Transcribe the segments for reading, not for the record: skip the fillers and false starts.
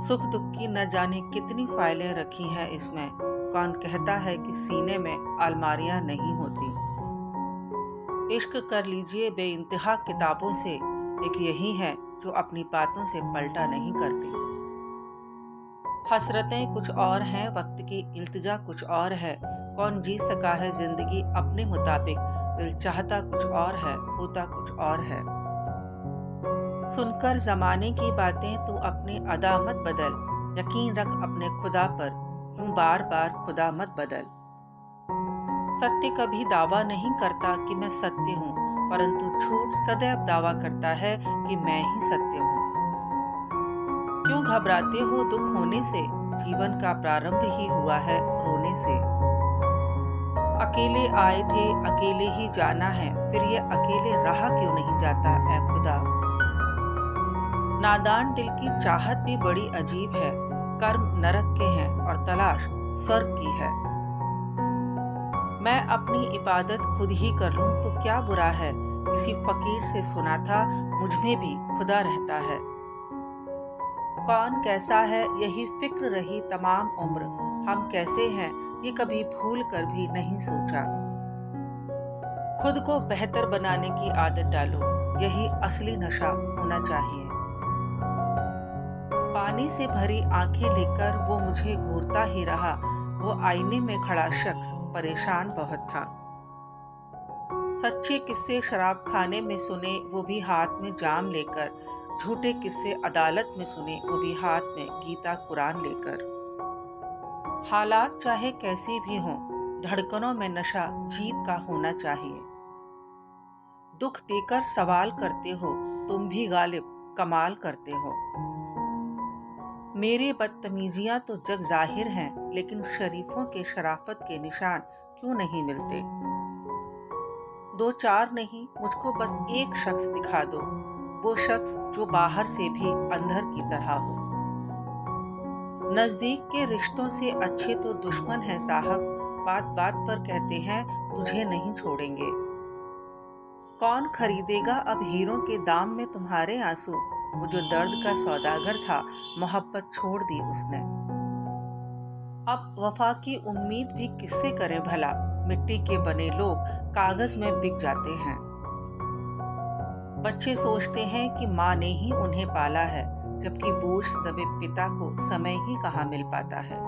सुख दुख की न जाने कितनी फाइलें रखी हैं इसमें। कौन कहता है कि सीने में अलमारियां नहीं होती। इश्क कर लीजिए बेइंतहा किताबों से, एक यही है जो अपनी बातों से पलटा नहीं करती। हसरतें कुछ और हैं, वक्त की इल्तिजा कुछ और है। कौन जी सका है जिंदगी अपने मुताबिक, दिल चाहता कुछ और है, होता कुछ और है। सुनकर जमाने की बातें तू अपनी अदा मत बदल, यकीन रख अपने खुदा पर, यूं बार बार खुदा मत बदल। सत्य कभी दावा नहीं करता कि मैं सत्य हूँ, परंतु झूठ सदैव दावा करता है कि मैं ही सत्य हूँ। क्यों घबराते हो दुख होने से, जीवन का प्रारंभ ही हुआ है रोने से। अकेले आए थे अकेले ही जाना है, फिर ये अकेले रहा क्यों नहीं जाता ऐ खुदा। नादान दिल की चाहत भी बड़ी अजीब है, कर्म नरक के हैं और तलाश स्वर्ग की है। मैं अपनी इबादत खुद ही कर लूं तो क्या बुरा है, किसी फकीर से सुना था मुझ में भी खुदा रहता है। कौन कैसा है यही फिक्र रही तमाम उम्र, हम कैसे हैं ये कभी भूल कर भी नहीं सोचा। खुद को बेहतर बनाने की आदत डालो, यही असली नशा होना चाहिए। पानी से भरी आंखें लेकर वो मुझे घूरता ही रहा, वो आईने में खड़ा शख्स परेशान बहुत था। सच्चे किस्से शराब खाने में सुने, वो भी हाथ में जाम लेकर। झूठे किस्से अदालत में सुने, वो भी हाथ में गीता कुरान लेकर। हालात चाहे कैसे भी हों, धड़कनों में नशा जीत का होना चाहिए। दुख देकर सवाल करते हो, तुम भी गालिब कमाल करते हो। मेरी बदतमीजियां तो जग जाहिर हैं, लेकिन शरीफों के शराफत के निशान क्यों नहीं मिलते। दो चार नहीं, मुझको बस एक शख्स दिखा दो, वो शख्स जो बाहर से भी अंदर की तरह हो। नजदीक के रिश्तों से अच्छे तो दुश्मन हैं साहब, बात बात पर कहते हैं तुझे नहीं छोड़ेंगे। कौन खरीदेगा अब हीरों के दाम में तुम्हारे आंसू, वो जो दर्द का सौदागर था मोहब्बत छोड़ दी उसने। अब वफा की उम्मीद भी किससे करें भला, मिट्टी के बने लोग कागज में बिक जाते हैं। बच्चे सोचते हैं कि माँ ने ही उन्हें पाला है, जबकि बोझ दबे पिता को समय ही कहाँ मिल पाता है।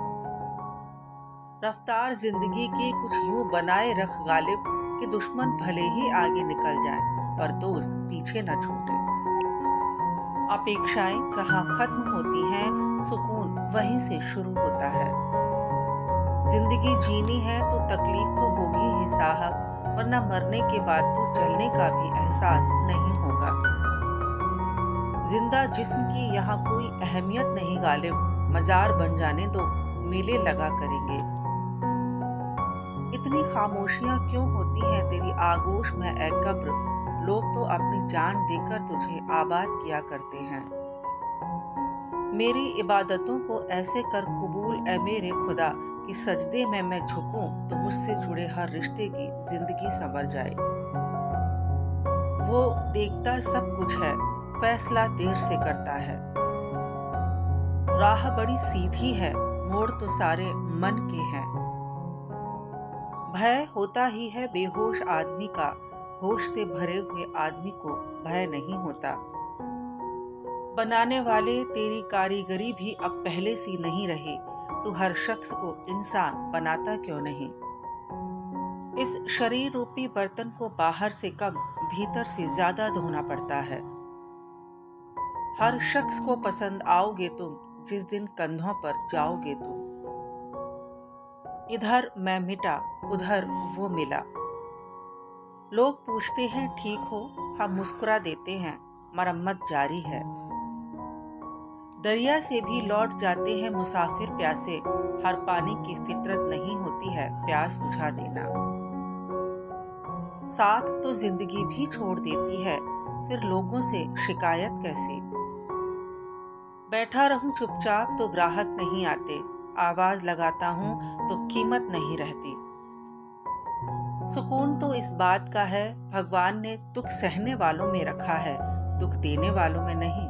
रफ्तार जिंदगी की कुछ यूं बनाए रख गालिब, कि दुश्मन भले ही आगे निकल जाएं, पर दोस्त पीछे न छूटे। अपेक्षाएं जहाँ खत्म होती हैं, सुकून वहीं से शुरू होता है। जिंदगी जीनी है तो तकलीफ तो होगी ही साहब, वरना मरने के बाद तो चलने का भी एहसास नहीं होगा। जिंदा जिस्म की यहाँ कोई अहमियत नहीं गालिब, मजार बन जाने दो मेले लगा करेंगे। इतनी खामोशियां क्यों होती हैं तेरी आगोश में ऐ कब्र, लोग तो अपनी जान देकर तुझे आबाद किया करते हैं। मेरी इबादतों को ऐसे कर कबूल ऐ मेरे खुदा, कि सजदे में मैं झुकूं तो मुझसे जुड़े हर रिश्ते की जिंदगी संवर जाए। वो देखता सब कुछ है, फैसला देर से करता है। राह बड़ी सीधी है, मोड़ तो सारे मन के हैं। भय होता ही है बेहोश आदमी का, होश से भरे हुए आदमी को भय नहीं होता। बनाने वाले तेरी कारीगरी भी अब पहले सी नहीं रही, तू हर शख्स को इंसान बनाता क्यों नहीं। इस शरीर रूपी बर्तन को बाहर से कम भीतर से ज्यादा धोना पड़ता है। हर शख्स को पसंद आओगे तुम, जिस दिन कंधों पर जाओगे तुम। इधर मैं मिटा उधर वो मिला। लोग पूछते हैं ठीक हो, हम मुस्कुरा देते हैं मरम्मत जारी है। दरिया से भी लौट जाते हैं मुसाफिर प्यासे, हर पानी की फितरत नहीं होती है प्यास बुझा देना। साथ तो जिंदगी भी छोड़ देती है, फिर लोगों से शिकायत कैसे। बैठा रहूं चुपचाप तो ग्राहक नहीं आते, आवाज लगाता हूं तो कीमत नहीं रहती। सुकून तो इस बात का है भगवान ने दुख सहने वालों में रखा है, दुख देने वालों में नहीं।